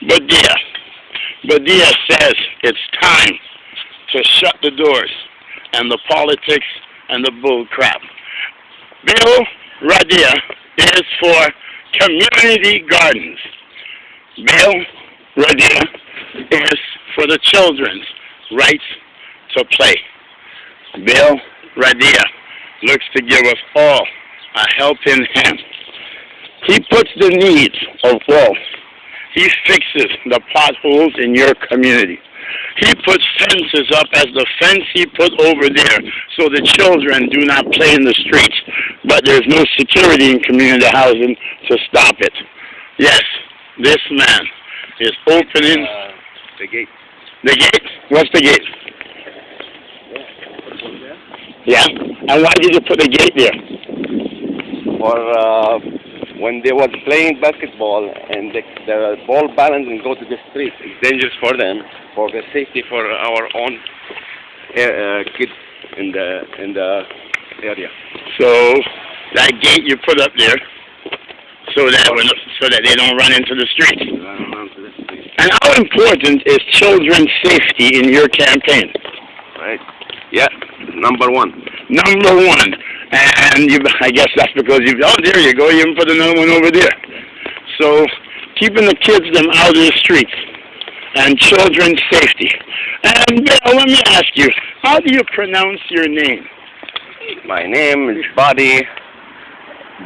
Badia. Badia says it's time to shut the doors and the politics and the bull crap. Bill Radia is for community gardens. Bill Radia is for the children's rights to play. Bill Radia looks to give us all a helping hand. He puts the needs of all. He fixes the potholes in your community. He puts fences up as the fence he put over there so the children do not play in the streets, but there's no security in community housing to stop it. Yes, this man is opening the gate. The gate? What's the gate? Yeah. And why did you put the gate there? For when they was playing basketball and the ball balance and go to the street, it's dangerous for them, for the safety for our own kids in the area. So that gate you put up there, so that they don't run into the street. And how important is children's safety in your campaign? Right. Yeah. Number one. Number one. And I guess that's because there you go, you even put another one over there. So keeping the kids them out of the streets and children's safety. And Bill, let me ask you, how do you pronounce your name? My name is Badi,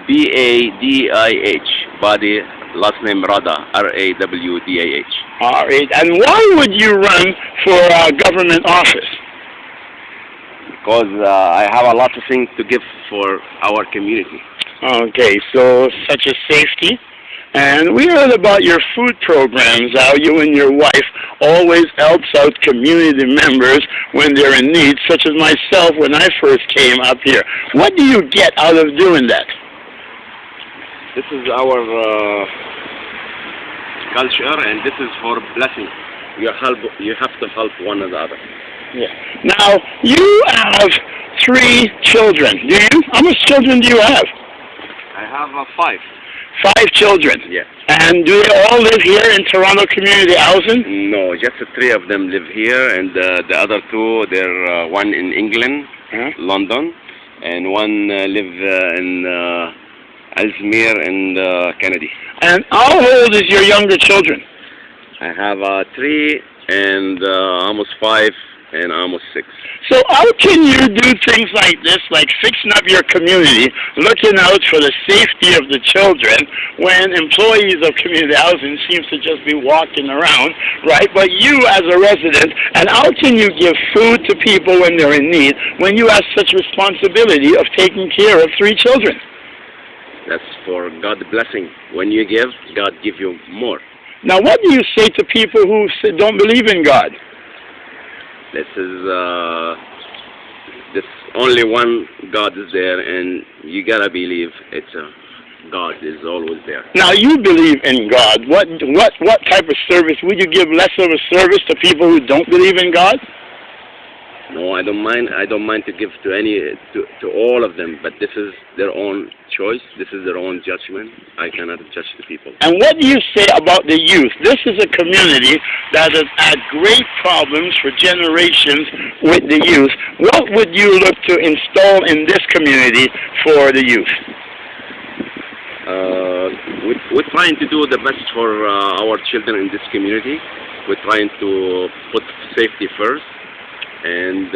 B-A-D-I-H, Badi, last name Rada, R-A-W-D-A-H. All right. And why would you run for government office? Because I have a lot of things to give for our community. Okay, so such as safety. And we heard about your food programs, how you and your wife always helps out community members when they're in need, such as myself when I first came up here. What do you get out of doing that? This is our culture, and this is for blessing. You have to help one another. Yeah. Now, you have 3 children, do you? How much children do you have? I have 5. 5 children? Yeah. And do they all live here in Toronto Community Housing? No, just 3 of them live here, and the other 2, they're one in England, London, and one live in Ellesmere and Kennedy. And how old is your younger children? I have 3 and almost 5. And almost 6. So how can you do things like this, like fixing up your community, looking out for the safety of the children, when employees of community housing seems to just be walking around, right? But you as a resident, and how can you give food to people when they're in need, when you have such responsibility of taking care of 3 children? That's for God's blessing. When you give, God give you more. Now what do you say to people who don't believe in God? This is this only one God is there, and you gotta believe it's God is always there. Now you believe in God. What type of service would you give less of a service to people who don't believe in God? No, I don't mind. I don't mind to give to all of them, but this is their own choice. This is their own judgment. I cannot judge the people. And what do you say about the youth? This is a community that has had great problems for generations with the youth. What would you look to install in this community for the youth? We're trying to do the best for our children in this community. We're trying to put safety first. And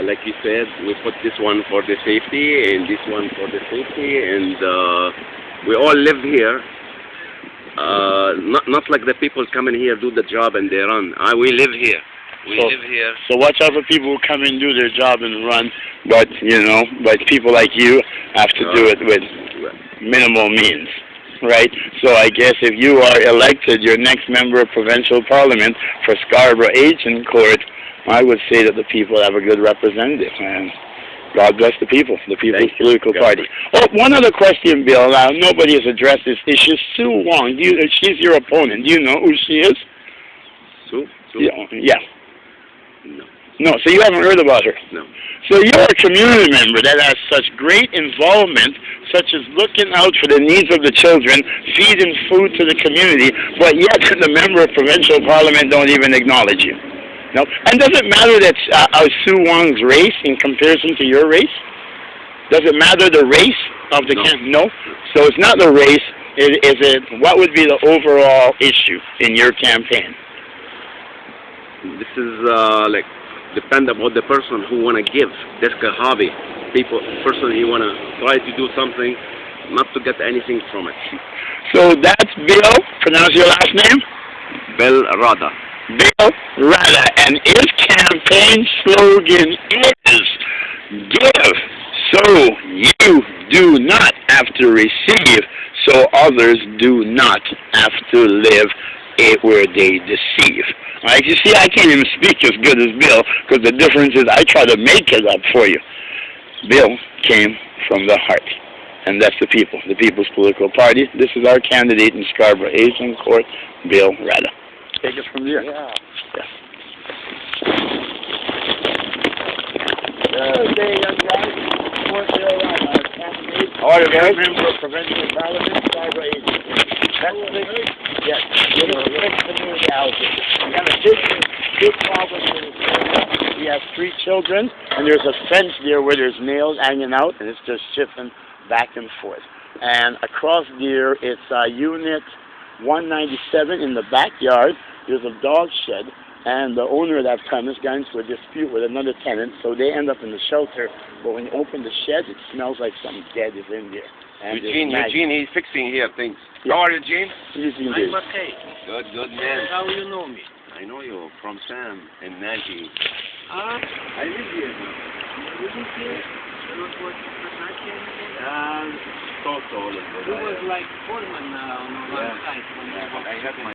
like you said, we put this one for the safety and this one for the safety, and we all live here. Not like the people come in here, do the job and they run. We live here. We live here. So watch out for people who come in, do their job and run, but people like you have to do it with minimal means. Right? So I guess if you are elected your next member of provincial parliament for Scarborough Agincourt, I would say that the people have a good representative, and God bless the people, the People's Political Party. Oh, one other question, Bill. Nobody has addressed this issue. Sue Wong, she's your opponent. Do you know who she is? Sue? Yeah. No. No, so you haven't heard about her. No. So you're a community member that has such great involvement, such as looking out for the needs of the children, feeding food to the community, but yet the member of provincial parliament don't even acknowledge you. No, and does it matter that Sue Wong's race in comparison to your race? Does it matter the race of the No. So it's not the race. Is it? What would be the overall issue in your campaign? This is like depend about the person who wanna give. That's a hobby. Person you wanna try to do something, not to get anything from it. So that's Bill. Pronounce your last name. Bill Rada. Bill Rada, and his campaign slogan is "Give, so you do not have to receive, so others do not have to live where they deceive." All right, you see, I can't even speak as good as Bill, because the difference is I try to make it up for you. Bill came from the heart, and that's the people, the People's Political Party. This is our candidate in Scarborough Agincourt, Bill Rada. Take it from here. Yeah. Good day, young guys. Fort Bill Rada, our candidate. How are you guys? Member of Provincial Parliament, Scarborough Agincourt. That's the big, yes, you know, big community housing. We have a big problem in this area. We have 3 children, and there's a fence there where there's nails hanging out, and it's just shifting back and forth. And across there, it's Unit 197 in the backyard. There's a dog shed, and the owner of that premise got into a dispute with another tenant, so they end up in the shelter. But when you open the shed, it smells like something dead is in there. And Eugene, he's fixing here things. Yeah. How are you, Eugene? I'm okay. Good man. How you know me? I know you from Sam and Nancy. I live here now. You live here? You not working for Nancy? So. You was like foreman on one side. I have my